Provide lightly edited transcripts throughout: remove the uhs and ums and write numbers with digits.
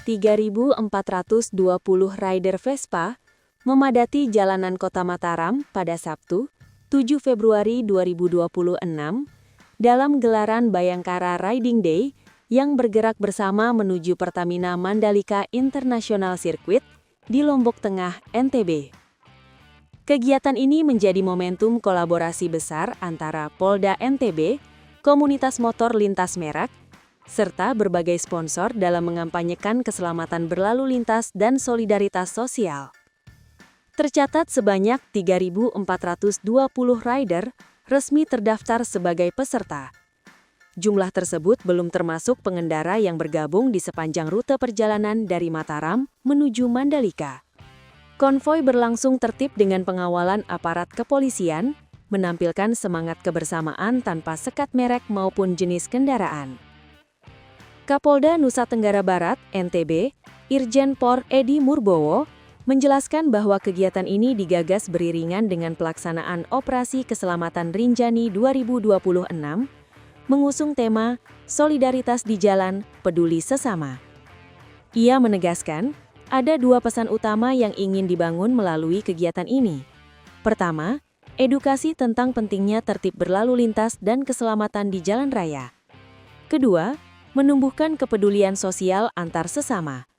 3.420 rider Vespa memadati jalanan Kota Mataram pada Sabtu, 7 Februari 2026 dalam gelaran Bayangkara Riding Day yang bergerak bersama menuju Pertamina Mandalika International Circuit di Lombok Tengah, NTB. Kegiatan ini menjadi momentum kolaborasi besar antara Polda NTB, komunitas motor lintas merek, serta berbagai sponsor dalam mengampanyekan keselamatan berlalu lintas dan solidaritas sosial. Tercatat sebanyak 3.420 rider resmi terdaftar sebagai peserta. Jumlah tersebut belum termasuk pengendara yang bergabung di sepanjang rute perjalanan dari Mataram menuju Mandalika. Konvoi berlangsung tertib dengan pengawalan aparat kepolisian, menampilkan semangat kebersamaan tanpa sekat merek maupun jenis kendaraan. Kapolda Nusa Tenggara Barat, NTB, Irjen Por Edi Murbowo, menjelaskan bahwa kegiatan ini digagas beriringan dengan pelaksanaan Operasi Keselamatan Rinjani 2026, mengusung tema Solidaritas di Jalan, Peduli Sesama. Ia menegaskan, ada dua pesan utama yang ingin dibangun melalui kegiatan ini. Pertama, edukasi tentang pentingnya tertib berlalu lintas dan keselamatan di jalan raya. Kedua, menumbuhkan kepedulian sosial antar sesama.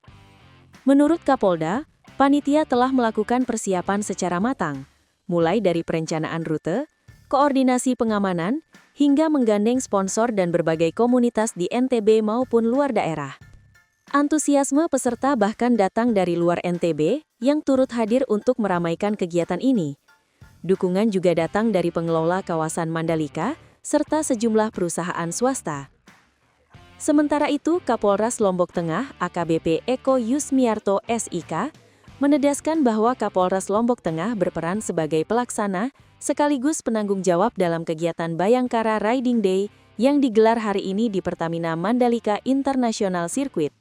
Menurut Kapolda, panitia telah melakukan persiapan secara matang, mulai dari perencanaan rute, koordinasi pengamanan, hingga menggandeng sponsor dan berbagai komunitas di NTB maupun luar daerah. Antusiasme peserta bahkan datang dari luar NTB yang turut hadir untuk meramaikan kegiatan ini. Dukungan juga datang dari pengelola kawasan Mandalika serta sejumlah perusahaan swasta. Sementara itu, Kapolres Lombok Tengah AKBP Eko Yusmiarto SIK menegaskan bahwa Kapolres Lombok Tengah berperan sebagai pelaksana sekaligus penanggung jawab dalam kegiatan Bayangkara Riding Day yang digelar hari ini di Pertamina Mandalika International Circuit.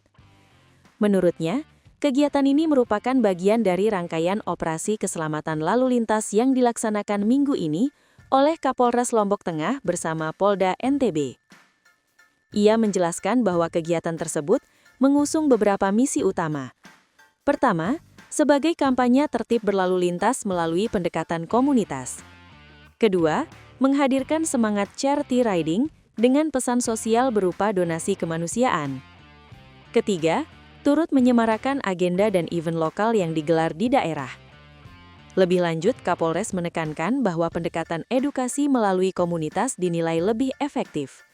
Menurutnya, kegiatan ini merupakan bagian dari rangkaian operasi keselamatan lalu lintas yang dilaksanakan minggu ini oleh Kapolres Lombok Tengah bersama Polda NTB. Ia menjelaskan bahwa kegiatan tersebut mengusung beberapa misi utama. Pertama, sebagai kampanye tertib berlalu lintas melalui pendekatan komunitas. Kedua, menghadirkan semangat charity riding dengan pesan sosial berupa donasi kemanusiaan. Ketiga, turut menyemarakan agenda dan event lokal yang digelar di daerah. Lebih lanjut, Kapolres menekankan bahwa pendekatan edukasi melalui komunitas dinilai lebih efektif.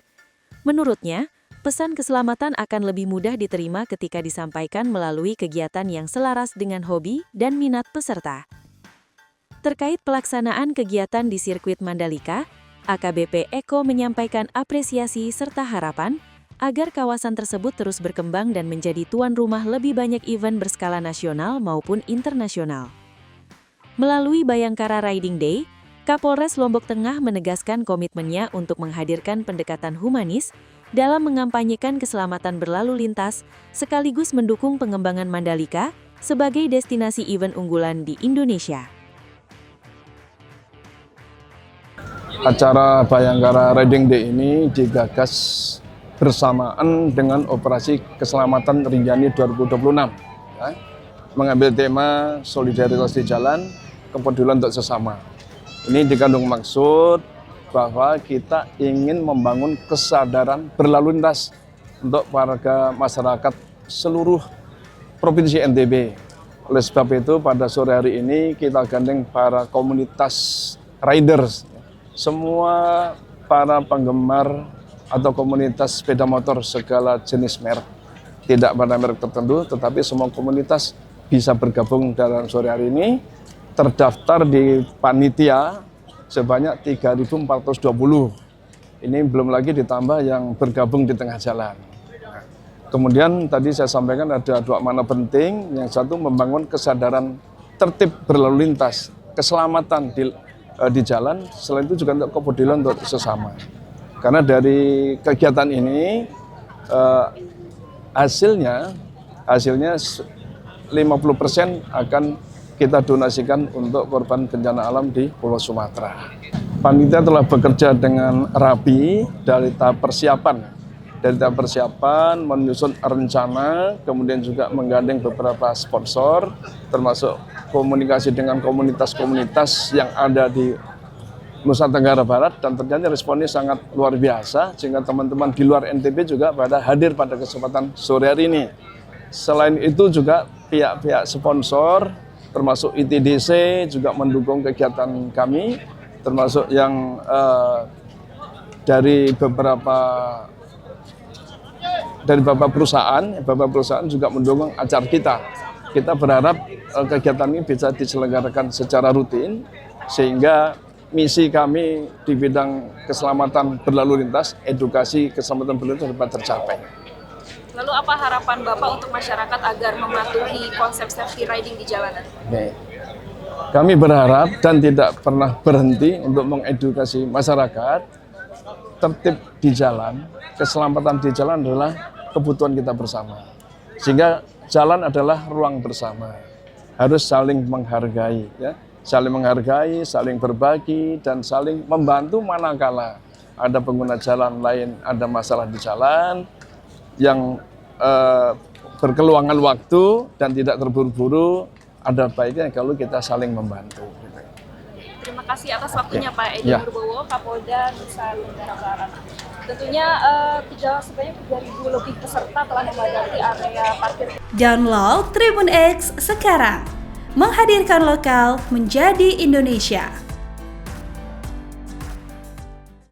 Menurutnya, pesan keselamatan akan lebih mudah diterima ketika disampaikan melalui kegiatan yang selaras dengan hobi dan minat peserta. Terkait pelaksanaan kegiatan di sirkuit Mandalika, AKBP Eko menyampaikan apresiasi serta harapan agar kawasan tersebut terus berkembang dan menjadi tuan rumah lebih banyak event berskala nasional maupun internasional. Melalui Bayangkara Riding Day, Kapolres Lombok Tengah menegaskan komitmennya untuk menghadirkan pendekatan humanis dalam mengampanyekan keselamatan berlalu lintas, sekaligus mendukung pengembangan Mandalika sebagai destinasi event unggulan di Indonesia. Acara Bayangkara Riding Day ini digagas bersamaan dengan Operasi Keselamatan Rinjani 2026, ya, mengambil tema solidaritas di jalan, kepedulian untuk sesama. Ini dikandung maksud bahwa kita ingin membangun kesadaran berlalu lintas untuk warga masyarakat seluruh Provinsi NTB. Oleh sebab itu, pada sore hari ini kita gandeng para komunitas riders, semua para penggemar atau komunitas sepeda motor segala jenis merek. Tidak pada merek tertentu, tetapi semua komunitas bisa bergabung dalam sore hari ini. Terdaftar di panitia sebanyak 3.420. Ini belum lagi ditambah yang bergabung di tengah jalan. Kemudian tadi saya sampaikan ada dua makna penting. Yang satu, membangun kesadaran tertib berlalu lintas, keselamatan di jalan. Selain itu juga untuk kepedulian untuk sesama. Karena dari kegiatan ini hasilnya 50% akan kita donasikan untuk korban bencana alam di Pulau Sumatera. Panitia telah bekerja dengan rapi dari tahap persiapan dari tahap persiapan, menyusun rencana, kemudian juga menggandeng beberapa sponsor, termasuk komunikasi dengan komunitas-komunitas yang ada di Nusa Tenggara Barat, dan ternyata responnya sangat luar biasa, sehingga teman-teman di luar NTB juga pada hadir pada kesempatan sore hari ini. Selain itu juga pihak-pihak sponsor, termasuk ITDC juga mendukung kegiatan kami, termasuk yang dari beberapa perusahaan juga mendukung acara kita. Kita berharap kegiatan ini bisa diselenggarakan secara rutin, sehingga misi kami di bidang keselamatan berlalu lintas, edukasi keselamatan berlalu lintas dapat tercapai. Lalu apa harapan Bapak untuk masyarakat agar mematuhi konsep safety riding di jalanan? Oke. Kami berharap dan tidak pernah berhenti untuk mengedukasi masyarakat. Tertib di jalan, keselamatan di jalan adalah kebutuhan kita bersama. Sehingga jalan adalah ruang bersama. Harus saling menghargai, ya. Saling menghargai, saling berbagi, dan saling membantu manakala ada pengguna jalan lain, ada masalah di jalan yang berkeluangan waktu dan tidak terburu-buru, ada baiknya kalau kita saling membantu. Terima kasih atas waktunya Pak Edi Purbowo, Kapolda Nusa Tenggara Barat. Tentunya sebanyak 3.000 lebih peserta telah memadati area parkir. Download Tribun X sekarang, menghadirkan lokal menjadi Indonesia.